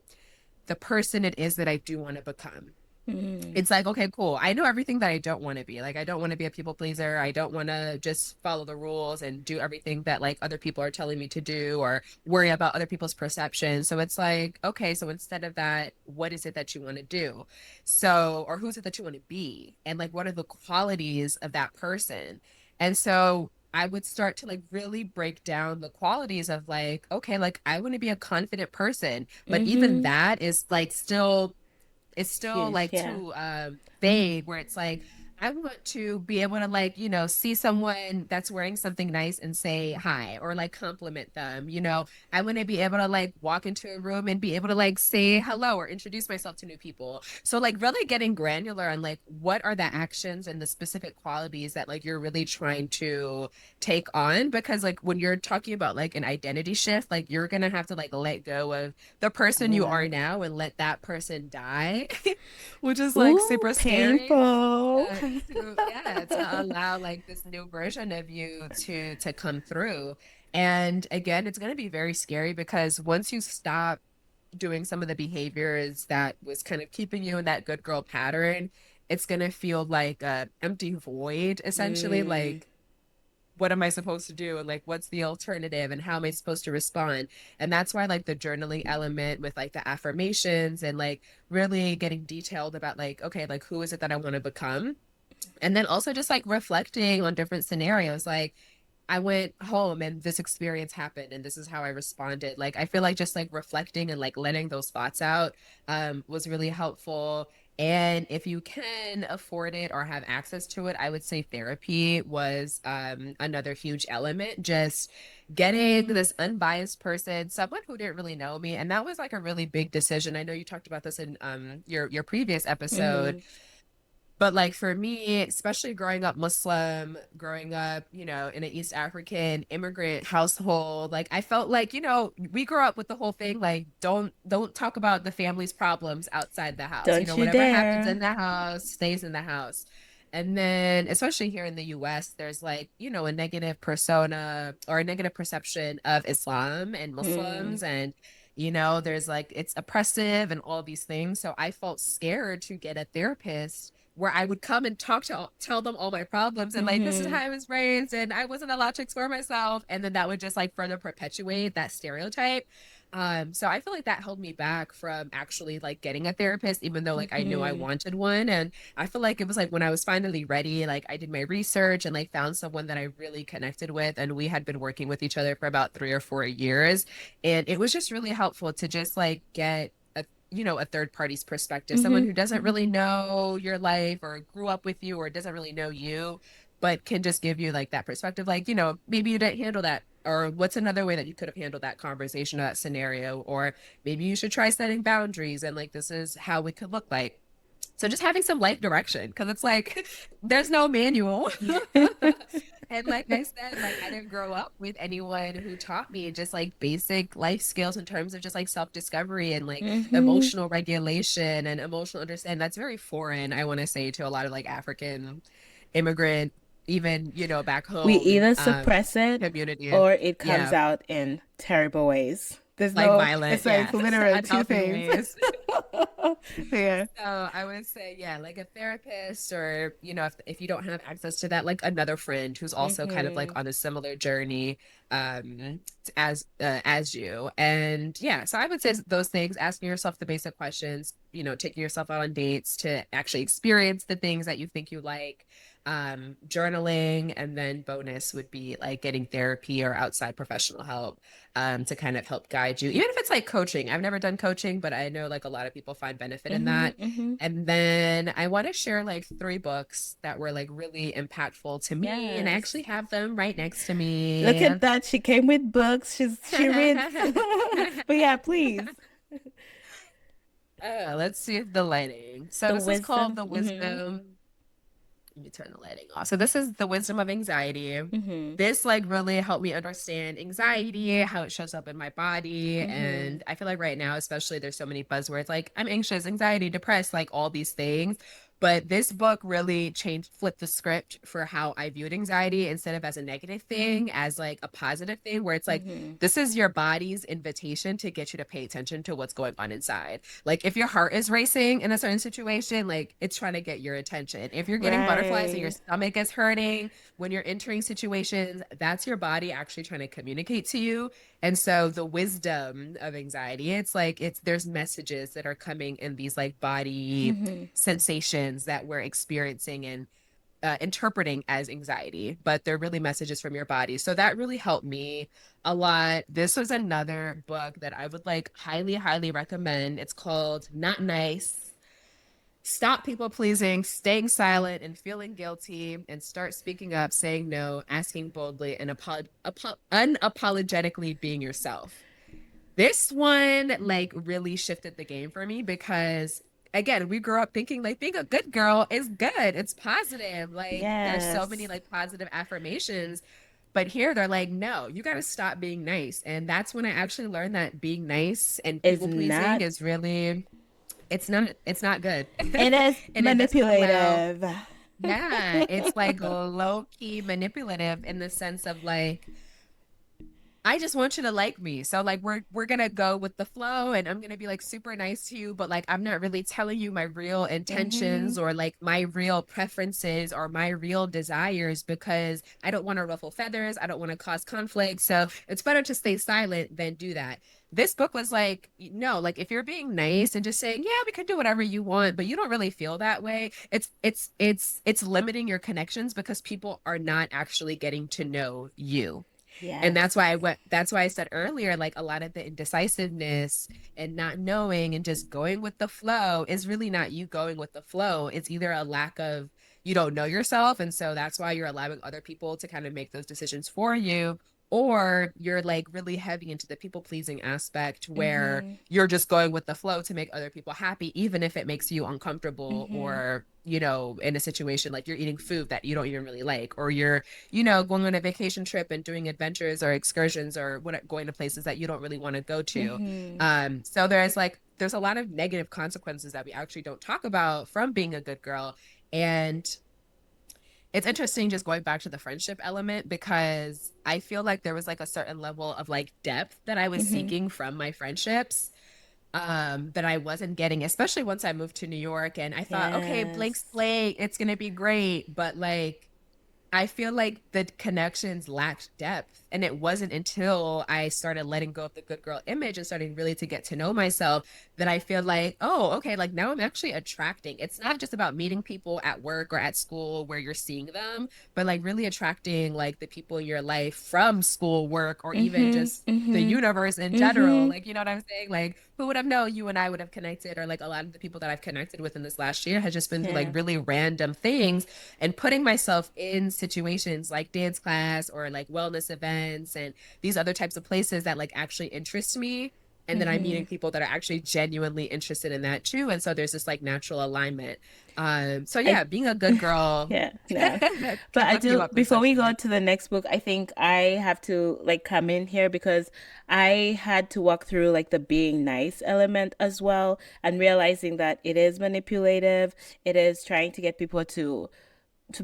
the person it is that I do want to become. Mm. It's like, okay, cool. I know everything that I don't want to be. Like, I don't want to be a people pleaser. I don't want to just follow the rules and do everything that like other people are telling me to do or worry about other people's perception. So it's like, okay, so instead of that, what is it that you want to do? So, or who's it that you want to be? And like, what are the qualities of that person? And so I would start to like really break down the qualities of like, okay, like I want to be a confident person, but even Mm-hmm. that is like still it's still Huge. like Yeah. too vague where it's like I want to be able to like see someone that's wearing something nice and say hi or like compliment them. I want to be able to like walk into a room and be able to like say hello or introduce myself to new people. So like really getting granular on like what are the actions and the specific qualities that like you're really trying to take on, because like when you're talking about like an identity shift, like you're gonna have to like let go of the person you are Yeah. now and let that person die, which is like Ooh, super scary. painful. To allow like this new version of you to come through. And again, it's going to be very scary because once you stop doing some of the behaviors that was kind of keeping you in that good girl pattern, it's going to feel like a empty void essentially. Mm. Like, what am I supposed to do? And like, what's the alternative? And how am I supposed to respond? And that's why, like, the journaling element with like the affirmations and like really getting detailed about, like, okay, like, who is it that I want to become? And then also just like reflecting on different scenarios. Like, I went home and this experience happened and this is how I responded. Like I feel like just like reflecting and like letting those thoughts out was really helpful. And if you can afford it or have access to it, I would say therapy was another huge element. Just getting this unbiased person, someone who didn't really know me, and that was like a really big decision. I know you talked about this in your previous episode, Mm-hmm. but like for me, especially growing up Muslim, growing up, in an East African immigrant household, like I felt like, we grew up with the whole thing, like don't talk about the family's problems outside the house. Don't you Whatever happens dare. in the house stays in the house. And then, especially here in the US, there's like, a negative persona or a negative perception of Islam and Mm. Muslims. And there's like it's oppressive and all these things. So I felt scared to get a therapist where I would come and tell them all my problems and like this is how Mm-hmm. I was raised and I wasn't allowed to explore myself, and then that would just like further perpetuate that stereotype. So I feel like that held me back from actually like getting a therapist, even though like I knew I Mm-hmm. wanted one. And I feel like it was like when I was finally ready, like I did my research and like found someone that I really connected with. And we had been working with each other for about 3 or 4 years. And it was just really helpful to just like get a third party's perspective, someone Mm-hmm. who doesn't really know your life or grew up with you or doesn't really know you, but can just give you like that perspective, like, maybe you didn't handle that, or what's another way that you could have handled that conversation or that scenario, or maybe you should try setting boundaries and like this is how it could look like. So just having some life direction, because it's like there's no manual. And like I said, like I didn't grow up with anyone who taught me just like basic life skills in terms of just like self-discovery and like Mm-hmm. emotional regulation and emotional understanding. That's very foreign, I want to say, to a lot of like African immigrant, even, back We home either suppress it community. or it comes Yeah. out in terrible ways. There's Like no, violent, it's yeah. like literally two Unhealthy things. ways. Yeah. So I would say, yeah, like a therapist, or, if you don't have access to that, like another friend who's also kind of like Mm-hmm. on a similar journey as you. And yeah, so I would say those things, asking yourself the basic questions, taking yourself out on dates to actually experience the things that you think you like, journaling, and then bonus would be like getting therapy or outside professional help to kind of help guide you, even if it's like coaching. I've never done coaching, but I know like a lot of people find benefit in Mm-hmm. that. Mm-hmm. And then I want to share like 3 books that were like really impactful to me, and I actually Yes. have them right next to Look me. at that. She came with books. She reads. But yeah, please. Let's see if the lighting. So The this is called wisdom. The Mm-hmm. Wisdom. Let me turn the lighting off. So this is The Wisdom of Anxiety. Mm-hmm. This like really helped me understand anxiety, how it shows up in my body. Mm-hmm. And I feel like right now, especially, there's so many buzzwords like I'm anxious, anxiety, depressed, like all these things. But this book really flipped the script for how I viewed anxiety, instead of as a negative thing, as like a positive thing, where it's like, Mm-hmm. this is your body's invitation to get you to pay attention to what's going on inside. Like if your heart is racing in a certain situation, like it's trying to get your attention. If you're getting butterflies and your Right. stomach is hurting when you're entering situations, that's your body actually trying to communicate to you. And so the wisdom of anxiety, it's like there's messages that are coming in these like body Mm-hmm. sensations that we're experiencing and interpreting as anxiety, but they're really messages from your body. So that really helped me a lot. This was another book that I would like highly, highly recommend. It's called Not Nice. Stop people pleasing, staying silent, and feeling guilty, and start speaking up, saying no, asking boldly, and unapologetically being yourself. This one like really shifted the game for me, because again, we grew up thinking like being a good girl is good. It's positive. Like there's so many Yes. like positive affirmations. But here they're like, no, you got to stop being nice. And that's when I actually learned that being nice and Is people pleasing not, is really, it's not good. it is And it doesn't allow, manipulative. yeah, it's like low key manipulative in the sense of like, I just want you to like me. So like we're gonna go with the flow, and I'm gonna be like super nice to you, but like I'm not really telling you my real Mm-hmm. intentions or like my real preferences or my real desires, because I don't want to ruffle feathers. I don't want to cause conflict. So it's better to stay silent than do that. This book was like, no, like if you're being nice and just saying, yeah, we can do whatever you want, but you don't really feel that way, it's limiting your connections, because people are not actually getting to know you. And Yes. that's why I said earlier, like a lot of the indecisiveness and not knowing and just going with the flow is really not you going with the flow. It's either a lack of, you don't know yourself. And so that's why you're allowing other people to kind of make those decisions for you. Or you're like really heavy into the people pleasing aspect, where Mm-hmm. you're just going with the flow to make other people happy, even if it makes you uncomfortable, Mm-hmm. or, in a situation like you're eating food that you don't even really like, or you're going on a vacation trip and doing adventures or excursions, or going to places that you don't really want to go to. Mm-hmm. So there's a lot of negative consequences that we actually don't talk about from being a good girl. And it's interesting just going back to the friendship element, because I feel like there was like a certain level of like depth that I was Mm-hmm. seeking from my friendships, that I wasn't getting, especially once I moved to New York, and I thought, okay, blank Yes. slate, it's gonna be great. But like I feel like the connections lacked depth, And it wasn't until I started letting go of the good girl image and starting really to get to know myself that I feel like, oh, okay, like now I'm actually attracting. It's not just about meeting people at work or at school where you're seeing them, but like really attracting like the people in your life from school, work, or even Mm-hmm. just the Mm-hmm. universe in general. Mm-hmm. Like, you know what I'm saying? Like, who would have known you and I would have connected, or like a lot of the people that I've connected with in this last year has just been through like Yeah. really random things, and putting myself in situations like dance class or like wellness events and these other types of places that like actually interest me. And then I'm Mm-hmm. meeting people that are actually genuinely interested in that too. And so there's this like natural alignment. So I yeah, being a good girl Yeah, no. But can I look you do, up and before such we go like. to the next book, I think I have to like come in here because I had to walk through like the being nice element as well and realizing that it is manipulative. It is trying to get people to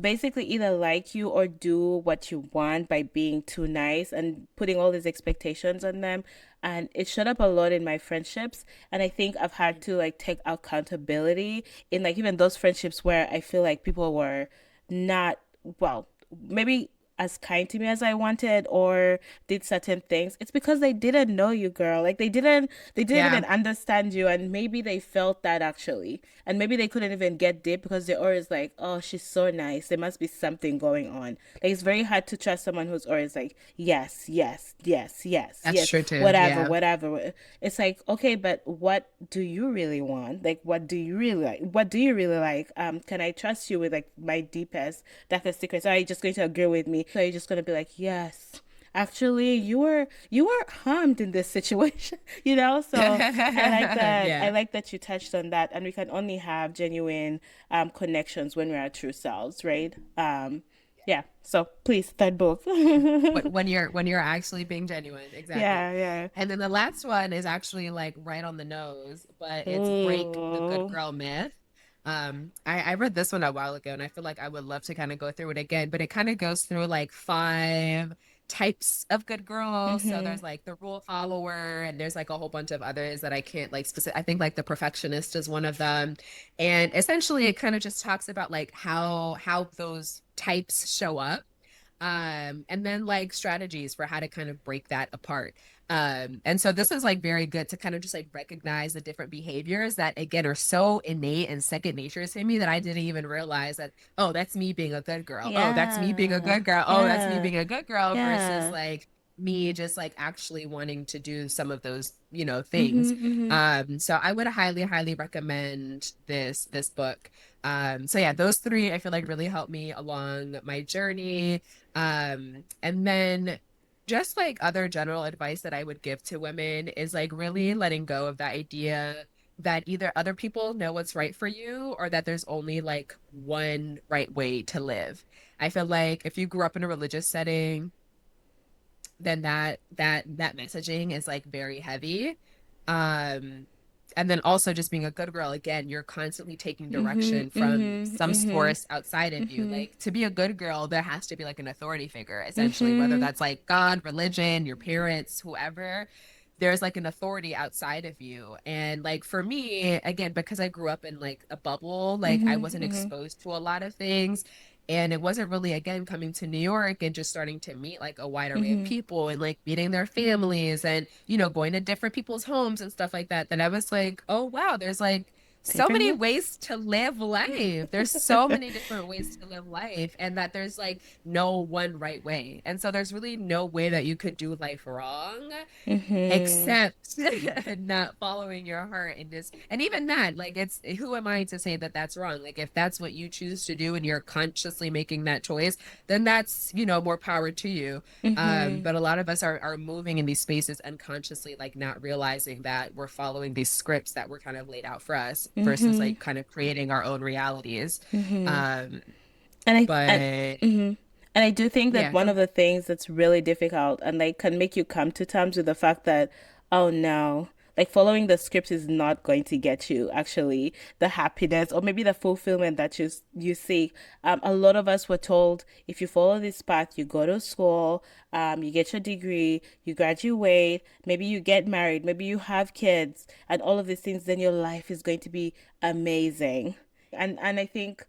basically either like you or do what you want by being too nice and putting all these expectations on them. And it showed up a lot in my friendships. And I think I've had to like take accountability in like even those friendships where I feel like people were not, well, maybe as kind to me as I wanted or did certain things. It's because they didn't know you, girl. Like they didn't Yeah, even understand you, and maybe they felt that actually. And maybe they couldn't even get deep because they're always like, "Oh, she's so nice. There must be something going on." Like it's very hard to trust someone who's always like, "Yes, yes, yes, yes, that's yes, true too. whatever, Yeah. whatever." It's like, "Okay, but what do you really want? Like what do you really like? What do you really like? Can I trust you with like my deepest, darkest secrets? Are you just going to agree with me? So are you just going to be like, "Yes, actually you were harmed in this situation," so I like that. I Yeah. like that you touched on that, and we can only have genuine connections when we're our true selves, right? Yeah, so please, third book. When you're actually being genuine, exactly. Yeah, yeah. And then the last one is actually like right on the nose, but it's break the good Ooh. girl myth. I read this one a while ago, and I feel like I would love to kind of go through it again, but it kind of goes through like five types of good girls. So Mm-hmm. there's like the rule follower, and there's like a whole bunch of others that I can't like specific. I think like the perfectionist is one of them. And essentially it kind of just talks about like how those types show up, and then like strategies for how to kind of break that apart. And so this is like very good to kind of just like recognize the different behaviors that again are so innate and second nature to me that I didn't even realize that, oh, that's me being a good girl, oh, that's me being a Yeah, good girl, oh, that's me yeah, being a good girl, versus yeah. like me just like actually wanting to do some of those, things. Mm-hmm, mm-hmm. So I would highly recommend this book. So yeah, those three I feel like really helped me along my journey. And then just like other general advice that I would give to women is like really letting go of the idea that either other people know what's right for you or that there's only like one right way to live. I feel like if you grew up in a religious setting, then that messaging is like very heavy. Um, and then also just being a good girl, again, you're constantly taking Mm-hmm, direction from mm-hmm, some mm-hmm, source outside of you. mm-hmm, Like to be a good girl, there has to be like an authority figure, essentially, whether mm-hmm. that's like God, religion, your parents, whoever. There's like an authority outside of you. And like for me, again, because I grew up in like a bubble, like I Mhm, wasn't mhm, exposed to a lot of things. And it wasn't really, again, coming to New York and just starting to meet like a wide array of mhm. people and like meeting their families and, going to different people's homes and stuff like that. That I was like, oh, wow, there's like so Different many way. ways to live life. There's so many different ways to live life, and that there's like no one right way. And so there's really no way that you could do life wrong Mhm. except not following your heart and just, and even that, like, it's, who am I to say that that's wrong? Like if that's what you choose to do and you're consciously making that choice, then that's, more power to you. Mhm. But a lot of us are moving in these spaces unconsciously, like not realizing that we're following these scripts that were kind of laid out for us versus Mhm. like kind of creating our own realities. Mhm. um And but mhm. And I do think that yeah, one go. of the things that's really difficult and like can make you come to terms with the fact that, oh no, like following the script is not going to get you actually the happiness or maybe the fulfillment that you seek. A lot of us were told if you follow this path, you go to school, you get your degree, you graduate, maybe you get married, maybe you have kids, and all of these things, then your life is going to be amazing. And I think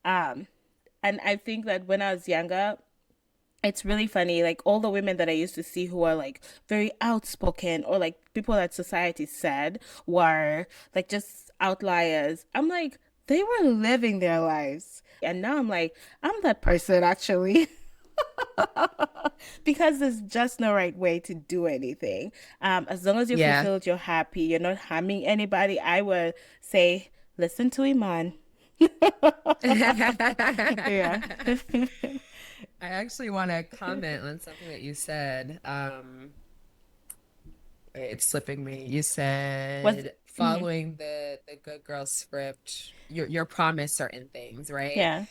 um and I think that when I was younger, it's really funny. Like all the women that I used to see who are like very outspoken or like people that society said were like just outliers. I'm like, they were living their lives. And now I'm like, I'm that person actually. Because there's just no right way to do anything. As long as you're Yeah. fulfilled, you're happy, you're not harming anybody, I would say, listen to Iman. Yeah. I actually want to comment on something that you said. It's slipping me. You Was said mhm. following the good girl script, you're promised certain things, right? Yeah.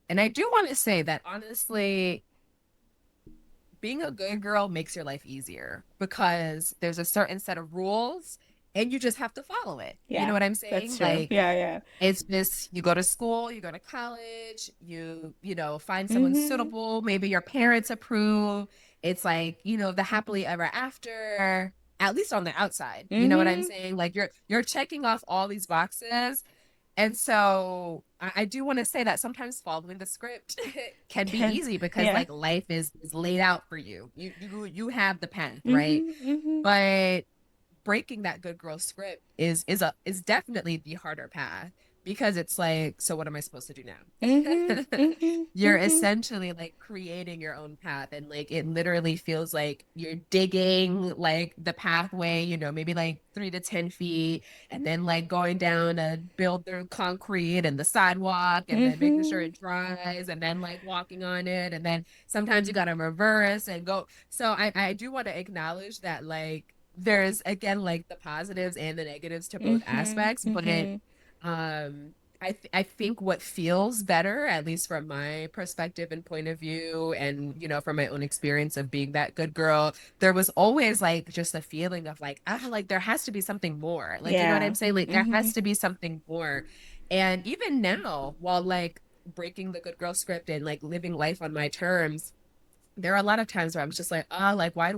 And I do want to say that honestly, being a good girl makes your life easier because there's a certain set of rules and you just have to follow it. You know Yeah. what I'm That's saying? true. Like Yeah, yeah. it's just you go to school, you go to college, you find someone Mm-hmm. suitable, maybe your parents approve. It's like, the happily ever after, at least on the outside. You know what I'm Mm-hmm. saying? Like you're checking off all these boxes. And so I do want to say that sometimes following the script can be Can easy because yeah. like life is laid out for you. You have the path, right? Mm-hmm. Mm-hmm. But breaking that good girl script is definitely the harder path because it's like, so what am I supposed to do Mm-hmm. now? Mm-hmm. You're Mm-hmm. essentially like creating your own path, and like it literally feels like you're digging like the pathway, maybe like 3 to 10 feet, and then like going down and build the concrete and the sidewalk, and then making sure Mm-hmm. it dries, and then like walking on it, and then sometimes you gotta reverse and go. So I do want to acknowledge that like there's again like the positives and the negatives to both Mm-hmm. aspects, but Mm-hmm. I think what feels better, at least from my perspective and point of view, and from my own experience of being that good girl, there was always like just a feeling of like, like there has to be something more. Like, you know what I'm Yeah. saying? Like there Mm-hmm. has to be something more. And even now, while like breaking the good girl script and like living life on my terms, there are a lot of times where I'm just like, oh, like, why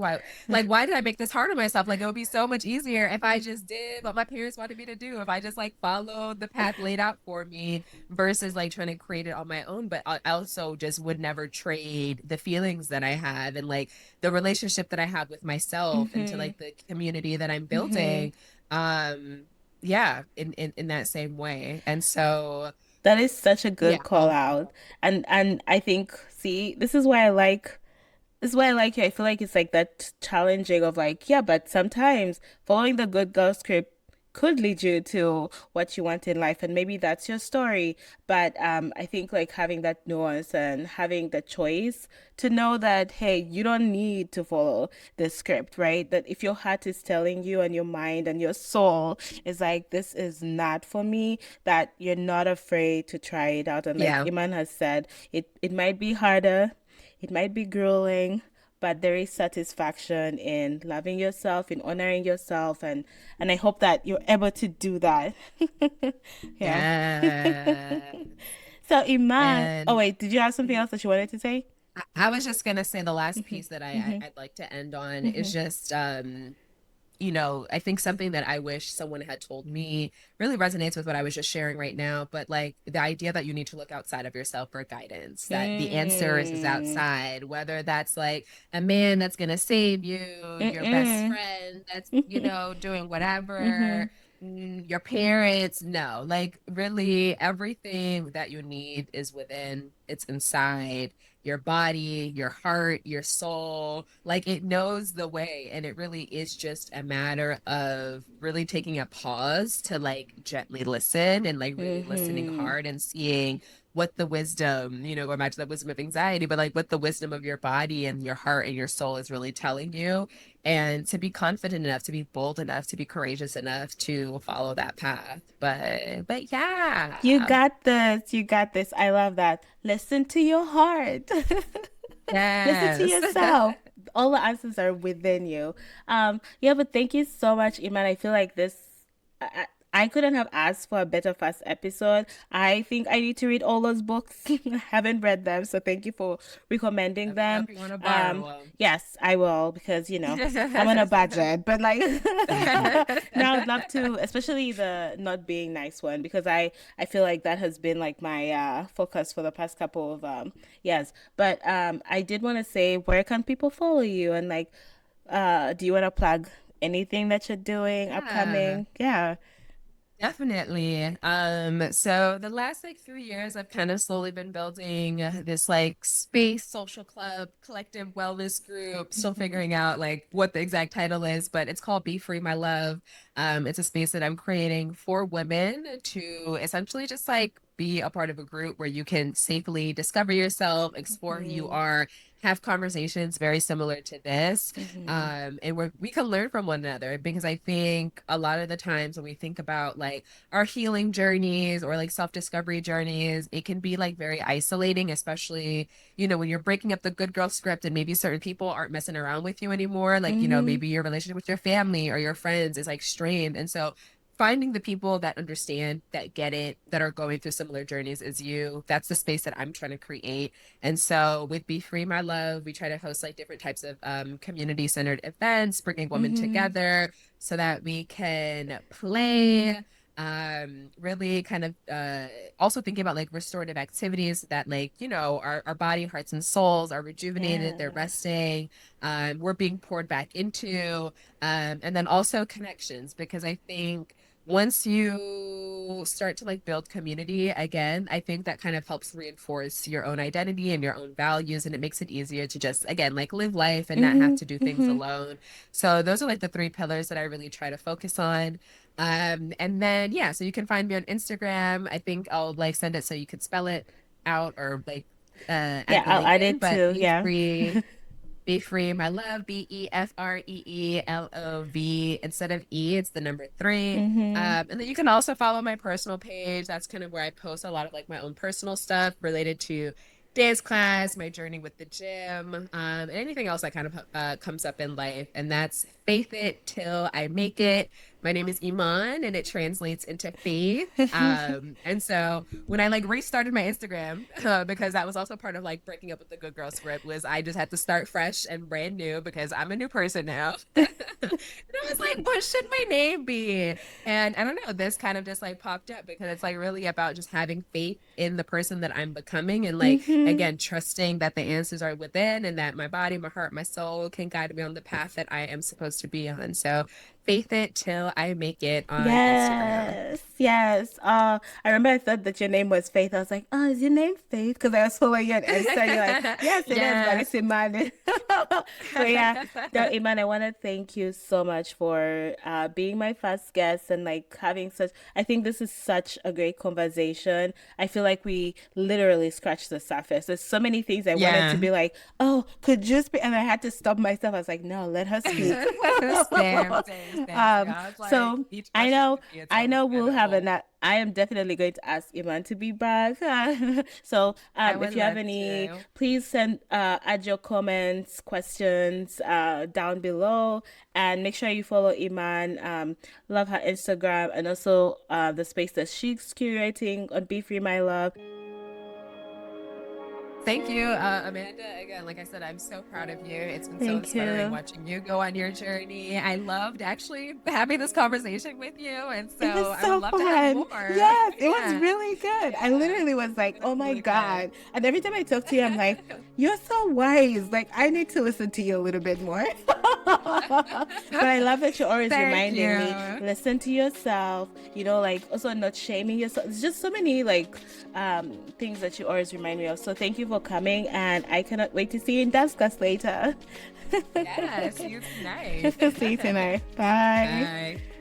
did I make this hard on myself? Like, it would be so much easier if I just did what my parents wanted me to do, if I just like followed the path laid out for me versus like trying to create it on my own. But I also just would never trade the feelings that I have and like the relationship that I have with myself into Mm-hmm. like the community that I'm Mm-hmm. building. Yeah, in that same way. And so, That is such a yeah, good call out. And I think, see, this is why I like it. I feel like it's like that challenging of like, yeah, but sometimes following the good girl script could lead you to what you want in life, and maybe that's your story. But I think like having that nuance and having the choice to know that, hey, you don't need to follow the script, right? That if your heart is telling you and your mind and your soul is like, this is not for me, that you're not afraid to try it out. And like yeah. Iman has said, it might be harder, it might be grueling, but there is satisfaction in loving yourself, in honoring yourself, and I hope that you're able to do that. Yeah. Yeah. So Iman, oh And wait, did you have something else that you wanted to say? I was just gonna say the last Hmm. piece that Hmm. I'd like to end on is Hmm. just I think something that I wish someone had told me really resonates with what I was just sharing right now. But like the idea that you need to look outside of yourself for guidance, that the answer is Mm. outside, whether that's like a man that's gonna save you, your best Mm-mm. friend that's, doing whatever, Hmm. your parents. No, like really everything that you need is within, it's inside your body, your heart, your soul. Like it knows the way. And it really is just a matter of really taking a pause to like gently listen and like really listening Hmm. hard and seeing what the wisdom, going back to that wisdom of anxiety, but like what the wisdom of your body and your heart and your soul is really telling you. And to be confident enough, to be bold enough, to be courageous enough to follow that path. But You yeah. got this. You got this. I love that. Listen to your heart. Listen to Yes. yourself. All the answers are within you. Yeah, but thank you so much, Iman. I feel like this. I couldn't have asked for a better first episode. I think I need to read all those books. I haven't read them, so thank you for recommending Let me know them. if you want to Um, borrow yes, I will because I'm on a them. budget, but like now I'd love to, especially the not being nice one because I feel like that has been like my focus for the past couple of years. But I did want to say, where can people follow you, and like do you want to plug anything that you're doing Yeah. upcoming? Yeah. Definitely. So the last like 3 years, I've kind of slowly been building this like space social club, collective wellness group, still Hmm. figuring out like what the exact title is, but it's called Be Free My Love. It's a space that I'm creating for women to essentially just like be a part of a group where you can safely discover yourself, explore who you Hmm. are, have conversations very similar to this, Hmm. and we can learn from one another because I think a lot of the times when we think about like our healing journeys or like self-discovery journeys, it can be like very isolating, especially, when you're breaking up the good girl script and maybe certain people aren't messing around with you anymore. Like, Hmm. maybe your relationship with your family or your friends is like strained. And so finding the people that understand, that get it, that are going through similar journeys as you, that's the space that I'm trying to create. And so with Be Free My Love, we try to host like different types of community centered events, bringing women Hmm. together so that we can play, really kind of also thinking about like restorative activities that like, our body, hearts, and souls are rejuvenated, they're Yes. resting, we're being poured back into, and then also connections, because I think once you start to like build community again, I think that kind of helps reinforce your own identity and your own values. And it makes it easier to just, again, like live life and not have Hmm. to do things Hmm. alone. So those are like the three pillars that I really try to focus on. And then, yeah, so you can find me on Instagram. I think I'll like send it so you could spell it out or like Yeah, add the I'll link add in, it but too. Yeah. be free, my love. BEFREELOV. Instead of E, it's the number three. Hmm. And then you can also follow my personal page. That's kind of where I post a lot of like my own personal stuff related to dance class, my journey with the gym, and anything else that kind of comes up in life. And that's Faith It Till I Make It. My name is Eman, and it translates into faith. And so when I like restarted my Instagram, because that was also part of like breaking up with the good girl script, was I just had to start fresh and brand new because I'm a new person now. And I was like, what should my name be? And I don't know, this kind of just like popped up because it's like really about just having faith in the person that I'm becoming, and like Hmm. again trusting that the answers are within and that my body, my heart, my soul can guide me on the path that I am supposed to be on. So Faith It Till I Make It on Instagram. Yes, yes. I remember I thought that your name was Faith. I was like, oh, is your name Faith? Because I was following you on Insta. You're like, yes, it is, but it's Yes. Iman. But yeah, no, Iman, I want to thank you so much for being my first guest and like having such. I think this is such a great conversation. I feel like we literally scratched the surface. There's so many things I wanted to Yeah. be like, oh, could just be, and I had to stop myself. I was like, no, let her speak. Same, same, same. Yeah, it's like So each I question know, could be its I own know kind we'll of have whole. an. I am definitely going to ask Iman to be back. So, I would if you have love any, to. please add your comments, questions, down below, and make sure you follow Iman. Love her Instagram and also the space that she's curating on Be Free My Love. Thank you, Amanda. Again, like I said, I'm so proud of you. It's been so Thank inspiring you. watching you go on your journey. I loved actually having this conversation with you, and It was so I would so love to have fun. more. Yes, it was Yeah, really good. I yeah, literally was like, it was oh my really good. God. And every time I talk to you, I'm like, you're so wise. Like, I need to listen to you a little bit more. But I love that you're always Thank reminding me, you. listen to yourself, like also not shaming yourself. It's just so many like things that you always remind me of. So thank you for coming. And I cannot wait to see you in dance class later. Yeah, see you tonight. See you tonight. Bye. Bye.